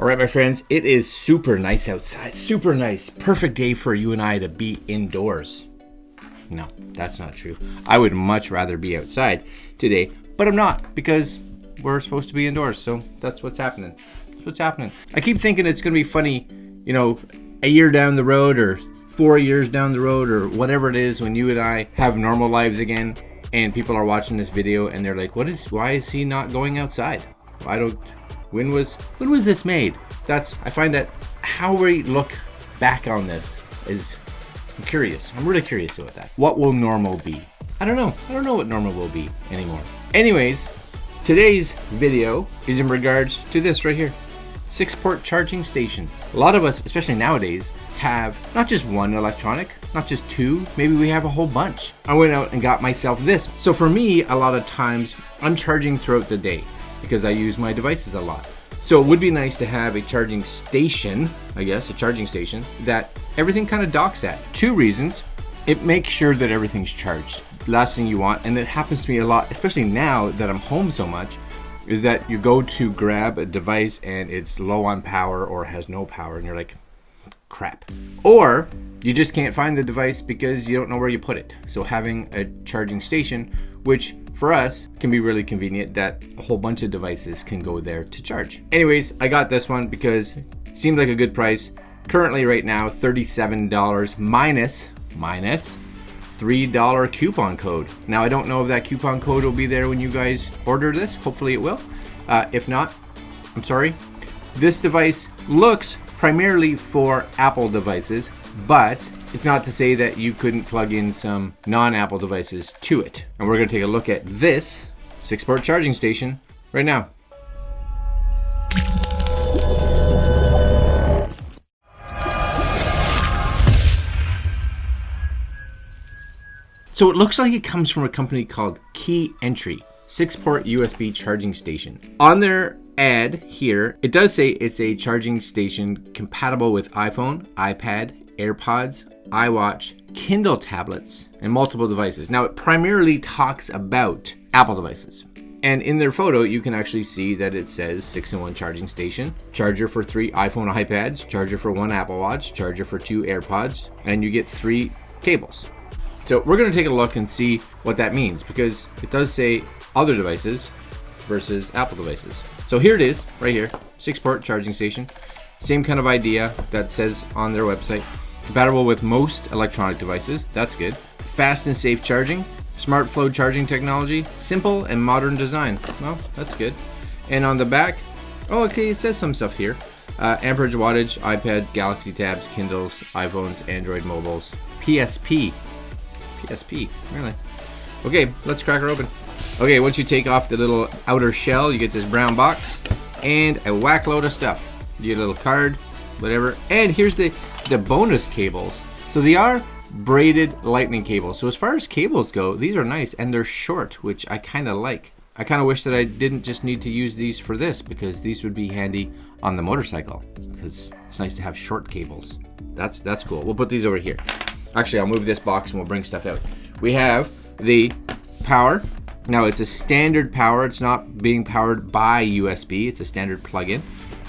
All right, my friends, it is super nice outside. Super nice. Perfect day for you and I to be indoors. No, that's not true. I would much rather be outside today, but I'm not because we're supposed to be indoors. So that's what's happening. That's what's happening. I keep thinking it's going to be funny, you know, a year down the road or 4 years down the road or whatever it is when you and I have normal lives again and people are watching this video and they're like, why is he not going outside? When was this made? I find that how we look back on this is, I'm curious. I'm really curious about that. What will normal be? I don't know. I don't know what normal will be anymore. Anyways, today's video is in regards to this right here. 6-port charging station. A lot of us, especially nowadays, have not just one electronic, not just two, maybe we have a whole bunch. I went out and got myself this. So for me, a lot of times I'm charging throughout the day because I use my devices a lot. So it would be nice to have a charging station, I guess, a charging station that everything kind of docks at. 2 reasons. It makes sure that everything's charged. Last thing you want, and it happens to me a lot, especially now that I'm home so much, is that you go to grab a device and it's low on power or has no power and you're like, crap. Or you just can't find the device because you don't know where you put it. So having a charging station, which for us can be really convenient, that a whole bunch of devices can go there to charge. Anyways, I got this one because it seemed like a good price. Currently right now, $37 minus $3 coupon code. Now I don't know if that coupon code will be there when you guys order this. Hopefully it will. If not, I'm sorry. This device looks primarily for Apple devices, but it's not to say that you couldn't plug in some non-Apple devices to it. And we're going to take a look at this 6-port charging station right now. So it looks like it comes from a company called KeyEntre, 6-port USB charging station. On their ad here, it does say it's a charging station compatible with iPhone, iPad, AirPods, iWatch, Kindle tablets, and multiple devices. Now it primarily talks about Apple devices. And in their photo, you can actually see that it says 6-in-1 charging station, charger for 3 iPhone iPads, charger for 1 Apple Watch, charger for 2 AirPods, and you get 3 cables. So we're going to take a look and see what that means because it does say other devices versus Apple devices. So here it is, right here, 6-port charging station. Same kind of idea that says on their website. Compatible with most electronic devices, that's good. Fast and safe charging, smart flow charging technology, simple and modern design. Well, that's good. And on the back, oh, okay, it says some stuff here. Amperage, wattage, iPad, Galaxy Tabs, Kindles, iPhones, Android mobiles, PSP, really? Okay, let's crack her open. Okay, once you take off the little outer shell, you get this brown box and a whack load of stuff. You get a little card, whatever. And here's the bonus cables. So they are braided lightning cables. So as far as cables go, these are nice and they're short, which I kind of like. I kind of wish that I didn't just need to use these for this because these would be handy on the motorcycle because it's nice to have short cables. That's cool. We'll put these over here. Actually, I'll move this box and we'll bring stuff out. We have the power. Now it's a standard power. It's not being powered by USB. It's a standard plug-in.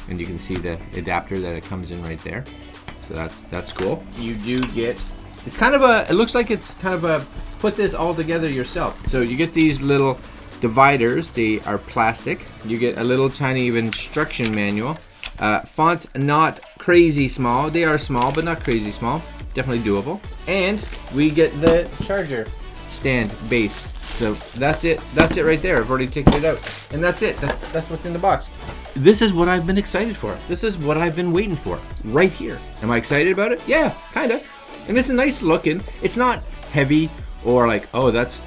And you can see the adapter that it comes in right there. So that's cool. You do get, it's kind of a, it looks like it's kind of a, put this all together yourself. So you get these little dividers. They are plastic. You get a little tiny instruction manual. Fonts not crazy small. They are small, but not crazy small. Definitely doable. And we get the charger stand base. So that's it right there. I've already taken it out. And that's it. That's what's in the box. This is what I've been excited for. This is what I've been waiting for right here. Am I excited about it? Yeah, kind of. And it's a nice looking. It's not heavy or like, oh, that's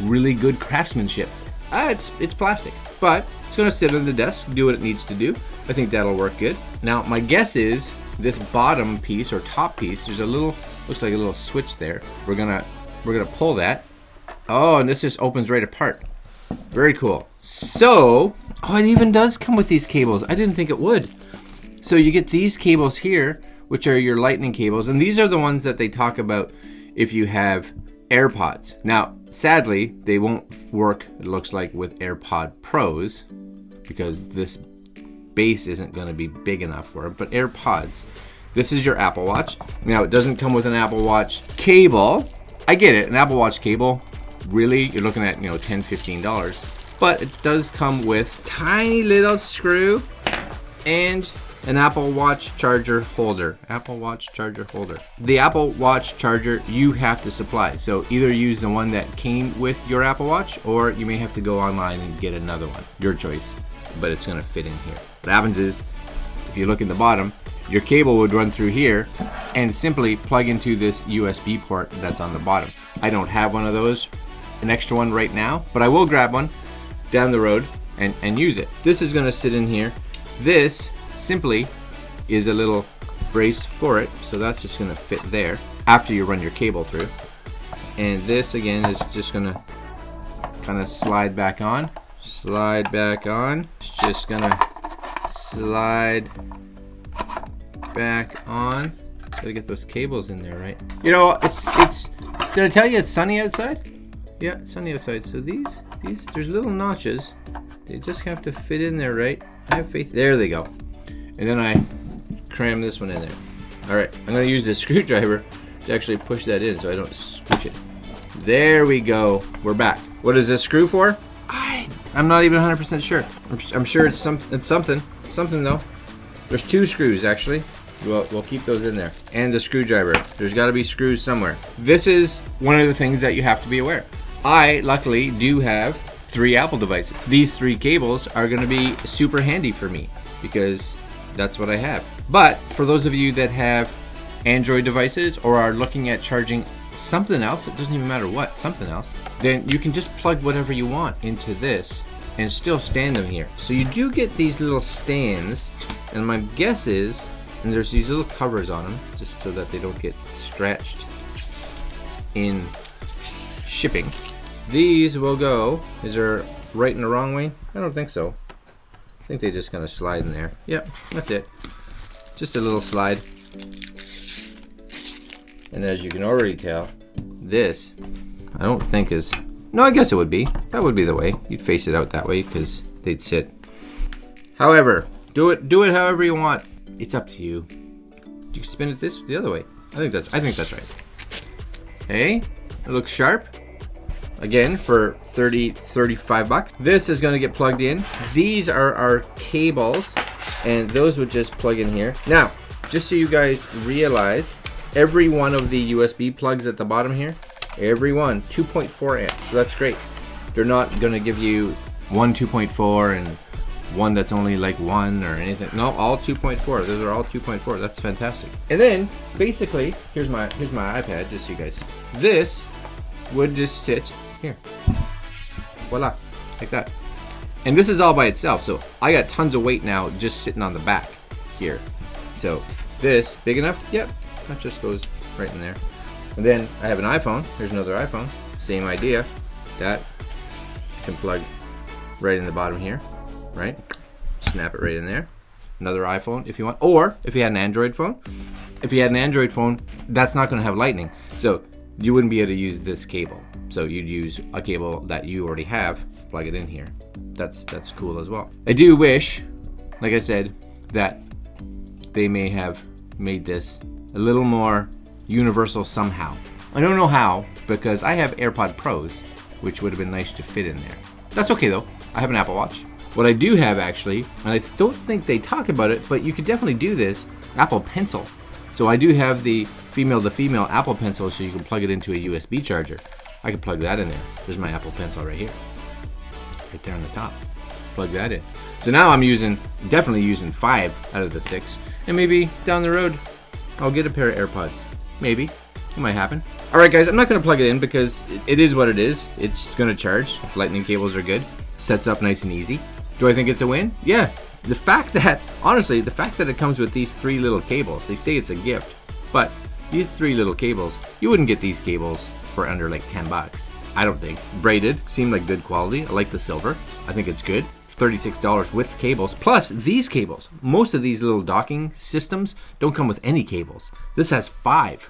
really good craftsmanship. It's plastic, but it's going to sit on the desk, do what it needs to do. I think that'll work good. Now, my guess is this bottom piece or top piece, there's a little, looks like a little switch there. We're gonna pull that. Oh, and this just opens right apart. Very cool. So, oh, it even does come with these cables. I didn't think it would. So you get these cables here, which are your lightning cables, and these are the ones that they talk about if you have AirPods. Now, sadly, they won't work, it looks like, with AirPod Pros because this base isn't going to be big enough for it. But AirPods, this is your Apple Watch. Now, it doesn't come with an Apple Watch cable. I get it, an Apple Watch cable, really, you're looking at, $10, $15. But it does come with tiny little screw and an Apple Watch charger holder. Apple Watch charger holder. The Apple Watch charger you have to supply. So either use the one that came with your Apple Watch, or you may have to go online and get another one. Your choice, but it's gonna fit in here. What happens is, if you look in the bottom, your cable would run through here and simply plug into this USB port that's on the bottom. I don't have one of those, an extra one right now, but I will grab one down the road and use it. This is gonna sit in here. This simply is a little brace for it, so that's just gonna fit there after you run your cable through. And this again is just gonna kind of slide back on. Slide back on. It's just gonna slide back on. Gotta get those cables in there, right? It's did I tell you it's sunny outside? Yeah, it's sunny outside. So these there's little notches. They just have to fit in there, right? I have faith. There they go. And then I cram this one in there. All right, I'm gonna use this screwdriver to actually push that in so I don't squish it. There we go. We're back. What is this screw for? I'm not even 100% sure. I'm sure it's something though. There's 2 screws actually. We'll keep those in there. And the screwdriver. There's got to be screws somewhere. This is one of the things that you have to be aware. I luckily do have 3 Apple devices. These 3 cables are going to be super handy for me because that's what I have. But for those of you that have Android devices or are looking at charging something else, it doesn't even matter what, something else, then you can just plug whatever you want into this and still stand them here. So you do get these little stands, and my guess is, and there's these little covers on them just so that they don't get scratched in shipping. These will go, is there right and the wrong way? I don't think so. I think they just kind of slide in there. Yep, that's it. Just a little slide. And as you can already tell, this, I don't think is, no, I guess it would be. That would be the way. You'd face it out that way because they'd sit. However, do it however you want. It's up to you. You can spin it the other way. I think that's right. Hey, it looks sharp. Again, for 35 bucks. This is gonna get plugged in. These are our cables, and those would just plug in here. Now, just so you guys realize, every one of the USB plugs at the bottom here, every one, 2.4 amp. So that's great. They're not gonna give you one 2.4 and one that's only like 1 or anything. No, all 2.4. Those are all 2.4. That's fantastic. And then basically, here's my iPad, just so you guys see. This would just sit here. Voila, like that. And this is all by itself. So I got tons of weight now just sitting on the back here. So this, big enough? Yep, that just goes right in there. And then I have an iPhone. Here's another iPhone. Same idea. That can plug right in the bottom here, right? Snap it right in there. Another iPhone if you want. Or if you had an Android phone. If you had an Android phone, that's not going to have lightning. So you wouldn't be able to use this cable. So you'd use a cable that you already have, plug it in here. That's cool as well. I do wish, like I said, that they may have made this a little more universal somehow. I don't know how, because I have AirPod Pros, which would have been nice to fit in there. That's okay though. I have an Apple Watch. What I do have actually, and I don't think they talk about it, but you could definitely do this, Apple Pencil. So I do have the female to female Apple Pencil, so you can plug it into a USB charger. I can plug that in there. There's my Apple Pencil right here. Right there on the top. Plug that in. So now I'm definitely using 5 out of the 6. And maybe down the road, I'll get a pair of AirPods. Maybe. It might happen. Alright guys, I'm not going to plug it in because it is what it is. It's going to charge. Lightning cables are good. Sets up nice and easy. Do I think it's a win? Yeah. The fact that it comes with these 3 little cables, they say it's a gift, but these 3 little cables, you wouldn't get these cables for under like 10 bucks. I don't think. Braided, seem like good quality. I like the silver. I think it's good. $36 with cables, plus these cables. Most of these little docking systems don't come with any cables. This has 5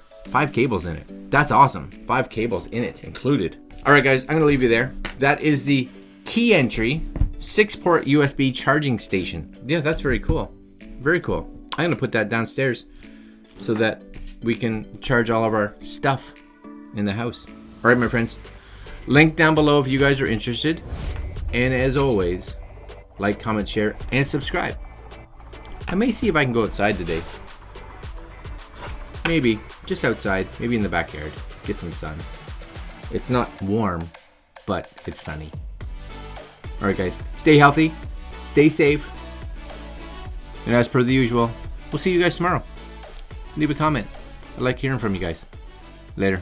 cables in it. That's awesome. 5 cables in it included. All right guys, I'm gonna leave you there. That is the KeyEntre 6-port USB charging station. Yeah, that's very cool. Very cool. I'm gonna put that downstairs so that we can charge all of our stuff in the house. All right, my friends. Link down below if you guys are interested. And as always, like, comment, share, and subscribe. I may see if I can go outside today. Maybe, just outside, maybe in the backyard. Get some sun. It's not warm, but it's sunny. All right, guys, stay healthy, stay safe. And as per the usual, we'll see you guys tomorrow. Leave a comment. I like hearing from you guys. Later.